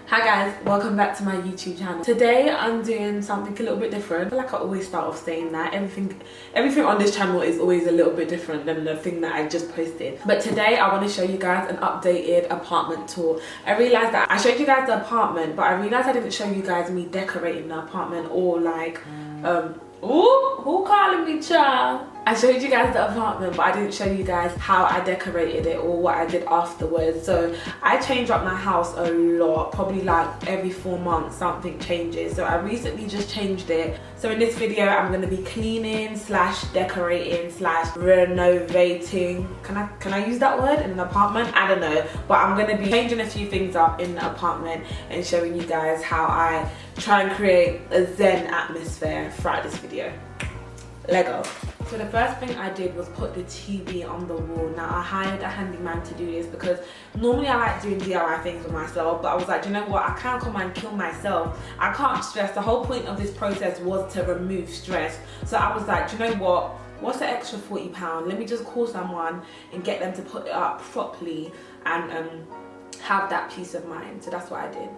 Hi guys, welcome back to my YouTube channel. Today I'm doing something a little bit different. I feel like I always start off saying that everything on this channel is always a little bit different than the thing that I just posted. But today I want to show you guys an updated apartment tour. I realized that I showed you guys the apartment, but I realized I didn't show you guys me decorating the apartment or like ooh, who calling me child? I showed you guys the apartment, but I didn't show you guys how I decorated it or what I did afterwards. So I change up my house a lot, probably like every 4 months something changes. So I recently just changed it. So in this video I'm going to be cleaning slash decorating slash renovating. Can I use that word in an apartment? I don't know, but I'm going to be changing a few things up in the apartment and showing you guys how I try and create a zen atmosphere throughout this video. Lego. So the first thing I did was put the TV on the wall. Now I hired a handyman to do this because normally I like doing DIY things for myself, but I was like, do you know what, I can't come and kill myself. I can't stress. The whole point of this process was to remove stress. So I was like, do you know what, what's the extra £40? Let me just call someone and get them to put it up properly and have that peace of mind. So that's what I did.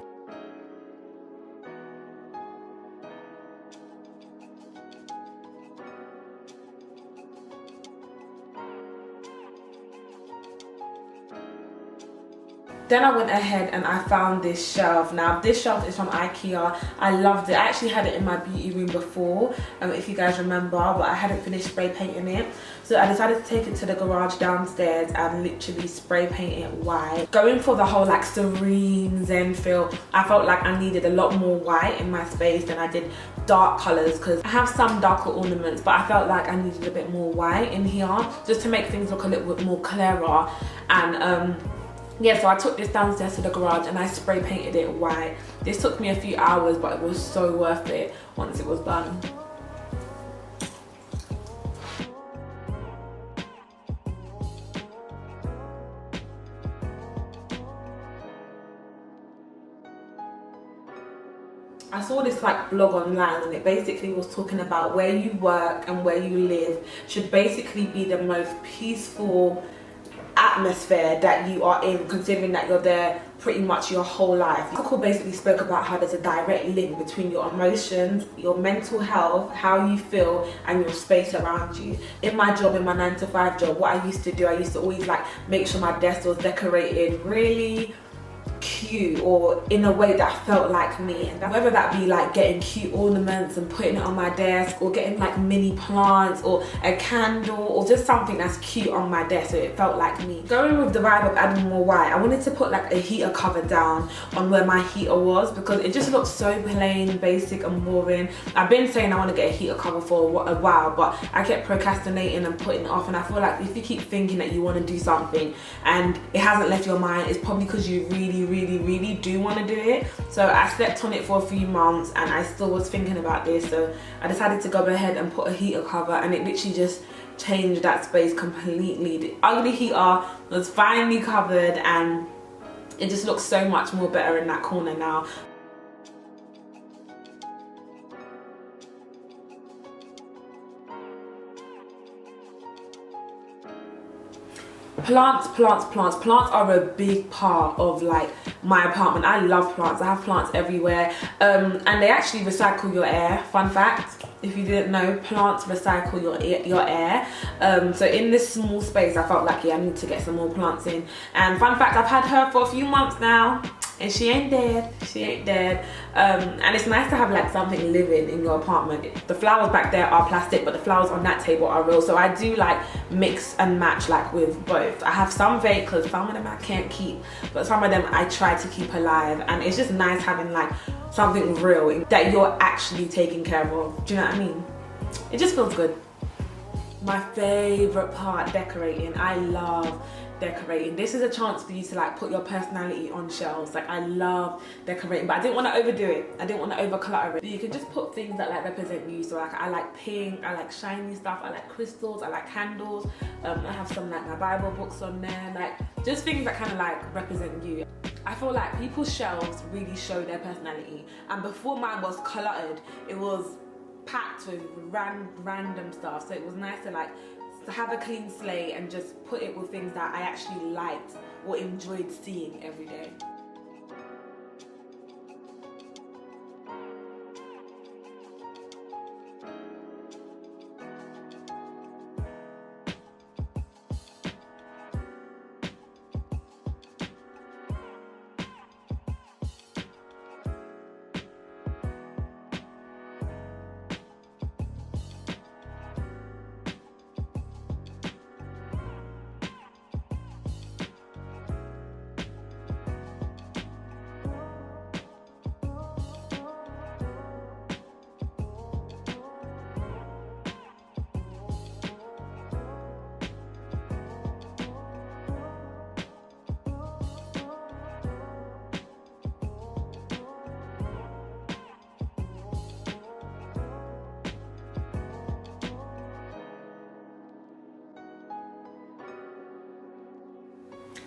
Then I went ahead and I found this shelf. Now this shelf is from IKEA. I loved it. I actually had it in my beauty room before, if you guys remember, but I hadn't finished spray painting it. So I decided to take it to the garage downstairs and literally spray paint it white. Going for the whole like serene zen feel, I felt like I needed a lot more white in my space than I did dark colours, because I have some darker ornaments, but I felt like I needed a bit more white in here just to make things look a little bit more clearer. And yeah, so I took this downstairs to the garage and I spray painted it white. This took me a few hours, but it was so worth it once it was done. I saw this like blog online and it basically was talking about where you work and where you live should basically be the most peaceful atmosphere that you are in, considering that you're there pretty much your whole life. The article basically spoke about how there's a direct link between your emotions, your mental health, how you feel, and your space around you. In my job, in my 9-to-5 job, what I used to do, I used to always like make sure my desk was decorated really cute or in a way that felt like me, and whether that be like getting cute ornaments and putting it on my desk, or getting like mini plants or a candle or just something that's cute on my desk so it felt like me. Going with the vibe of adding more white, I wanted to put like a heater cover down on where my heater was because it just looked so plain, basic and boring. I've been saying I want to get a heater cover for a while, but I kept procrastinating and putting it off, and I feel like if you keep thinking that you want to do something and it hasn't left your mind, it's probably because you really do want to do it. So I slept on it for a few months and I still was thinking about this, so I decided to go ahead and put a heater cover, and it literally just changed that space completely. The ugly heater was finally covered and it just looks so much more better in that corner now. Plants are a big part of like my apartment. I love plants. I have plants everywhere, and they actually recycle your air. Fun fact, if you didn't know, plants recycle your air. So in this small space I felt like, yeah, I need to get some more plants in. And fun fact, I've had her for a few months now and she ain't dead. And it's nice to have like something living in your apartment. The flowers back there are plastic, but the flowers on that table are real. So I do like mix and match like with both. I have some fake because some of them I can't keep, but some of them I try to keep alive, and it's just nice having like something real that you're actually taking care of. Do you know what I mean? It just feels good. My favorite part, decorating. I love decorating. This is a chance for you to like put your personality on shelves. Like I love decorating, but I didn't want to overdo it. I didn't want to over clutter it. But you can just put things that like represent you. So like I like pink, I like shiny stuff, I like crystals, I like candles. I have some like my Bible books on there, like just things that kind of like represent you. I feel like people's shelves really show their personality, and before mine was cluttered, it was packed with random stuff. So it was nice to like to have a clean slate and just put it with things that I actually liked or enjoyed seeing every day.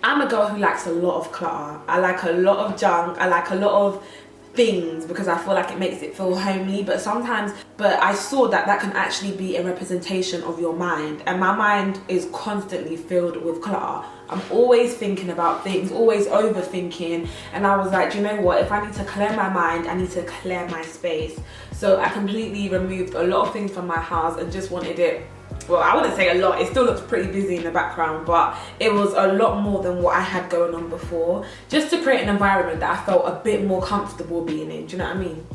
I'm a girl who likes a lot of clutter. I like a lot of junk. I like a lot of things because I feel like it makes it feel homely, but I saw that that can actually be a representation of your mind, and my mind is constantly filled with clutter. I'm always thinking about things, always overthinking, and I was like, do you know what, if I need to clear my mind, I need to clear my space. So I completely removed a lot of things from my house and just wanted it, well, I wouldn't say a lot, it still looks pretty busy in the background, but it was a lot more than what I had going on before, just to create an environment that I felt a bit more comfortable being in. Do you know what I mean?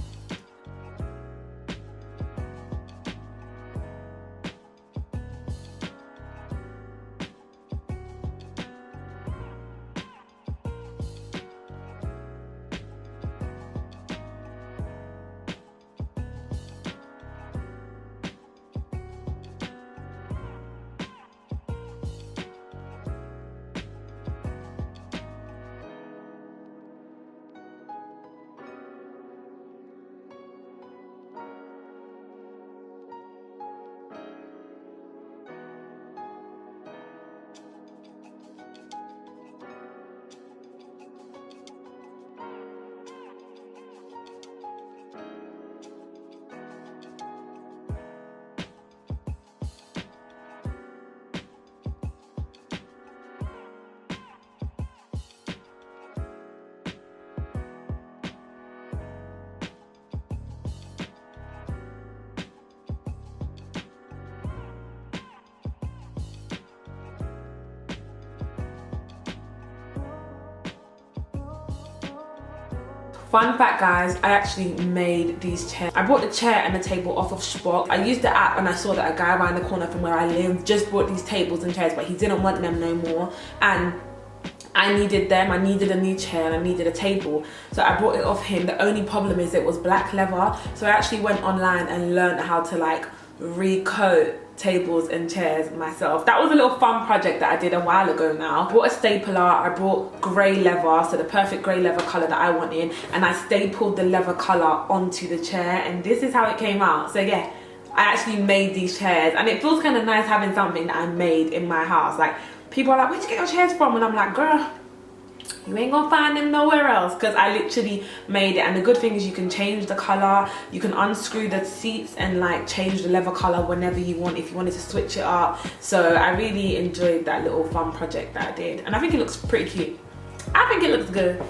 Fun fact, guys, I actually made these chairs. I bought the chair and the table off of Spock. I used the app and I saw that a guy around the corner from where I live just bought these tables and chairs, but he didn't want them no more. And I needed them, I needed a new chair and I needed a table. So I bought it off him. The only problem is it was black leather. So I actually went online and learned how to like recoat tables and chairs myself. That was a little fun project that I did a while ago now. I bought a stapler, I brought grey leather, so the perfect grey leather colour that I wanted, and I stapled the leather colour onto the chair, and this is how it came out. So yeah, I actually made these chairs, and it feels kind of nice having something that I made in my house. Like, people are like, where'd you get your chairs from? And I'm like, girl, you ain't gonna find them nowhere else, because I literally made it. And the good thing is you can change the color, you can unscrew the seats and like change the leather color whenever you want, if you wanted to switch it up. So I really enjoyed that little fun project that I did, and I think it looks pretty cute. I think it looks good.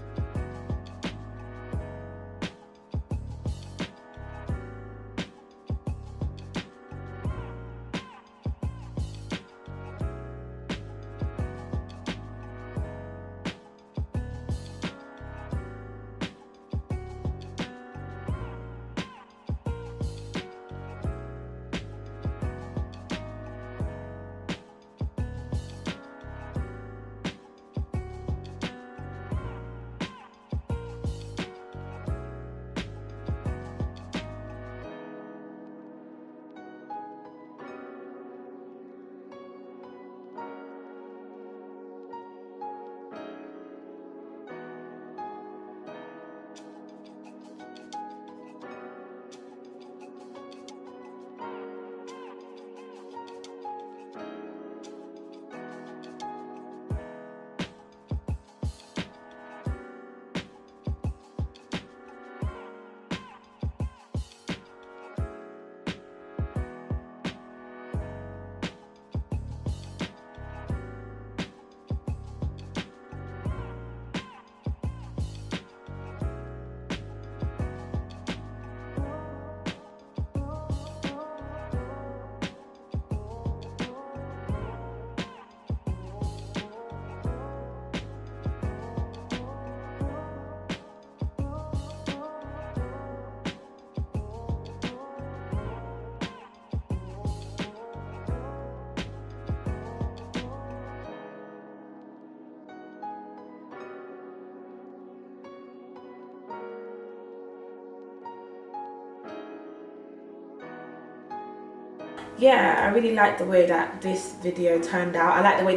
Yeah, I really like the way that this video turned out. I like the way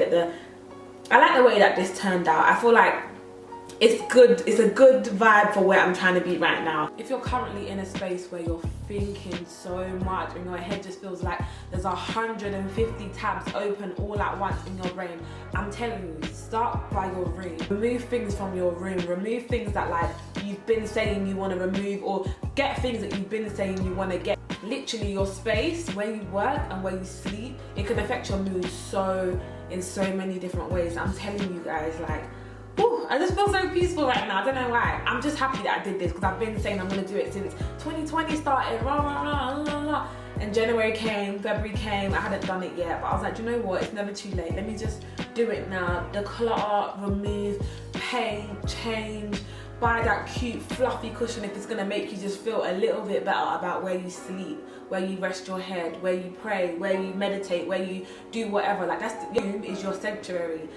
that this turned out. I feel like it's good. It's a good vibe for where I'm trying to be right now. If you're currently in a space where you're thinking so much and your head just feels like there's 150 tabs open all at once in your brain, I'm telling you, start by your room. Remove things from your room. Remove things that like you've been saying you want to remove, or get things that you've been saying you want to get. Literally your space where you work and where you sleep, it can affect your mood in so many different ways. I'm telling you guys, like, whew, I just feel so peaceful right now. I don't know why. I'm just happy that I did this because I've been saying I'm gonna do it since 2020 started. And January came, February came, I hadn't done it yet, but I was like, do you know what? It's never too late. Let me just do it now. Declutter, remove, paint, change, buy that cute fluffy cushion if it's gonna make you just feel a little bit better about where you sleep, where you rest your head, where you pray, where you meditate, where you do whatever. Like that's your room is your sanctuary.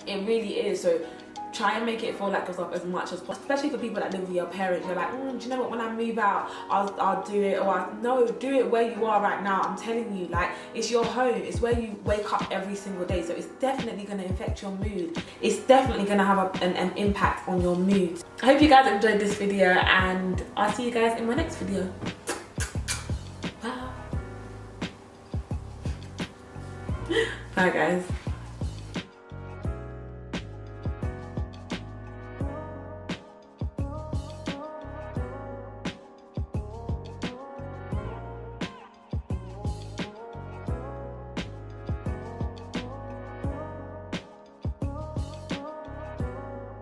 It really is. So try and make it feel like yourself as much as possible, especially for people that live with your parents. You're like, do you know what, when I move out I'll do it, or no, do it where you are right now. I'm telling you, like, it's your home, it's where you wake up every single day, so it's definitely going to affect your mood. It's definitely going to have an impact on your mood. I hope you guys enjoyed this video, and I'll see you guys in my next video. Bye. Bye guys.